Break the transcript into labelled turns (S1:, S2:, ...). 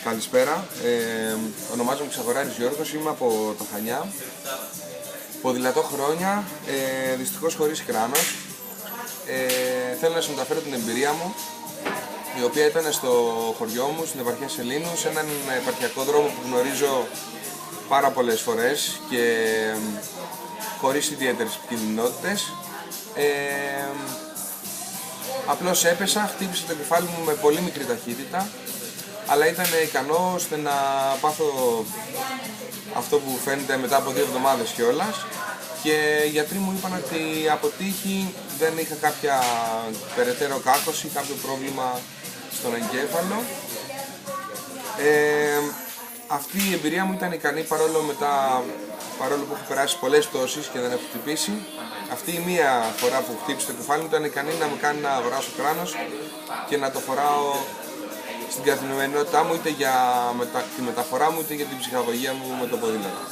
S1: Καλησπέρα, ονομάζομαι Ξαγοράρης Γιώργος, είμαι από το Χανιά. Ποδηλατώ χρόνια, δυστυχώς χωρίς κράνος. Θέλω να σας μεταφέρω την εμπειρία μου, η οποία ήταν στο χωριό μου, στην επαρχία Σελήνου, σε έναν επαρχιακό δρόμο που γνωρίζω πάρα πολλές φορές και χωρίς ιδιαίτερες επικινδυνότητες. Απλώς έπεσα, χτύπησε το κεφάλι μου με πολύ μικρή ταχύτητα, αλλά ήταν ικανό ώστε να πάθω αυτό που φαίνεται μετά από 2 εβδομάδες κιόλας, και οι γιατροί μου είπαν ότι από τύχη δεν είχα κάποια περαιτέρω κάκωση, κάποιο πρόβλημα στον εγκέφαλο. Αυτή η εμπειρία μου ήταν ικανή παρόλο που έχω περάσει πολλές πτώσεις και δεν έχω χτυπήσει. Αυτή η μία φορά που χτύπησε το κεφάλι μου ήταν ικανή να με κάνει να αγοράσω κράνος και να το φοράω στην καθημερινότητά μου, είτε για τη μεταφορά μου είτε για την ψυχαγωγία μου με το ποδήλατο.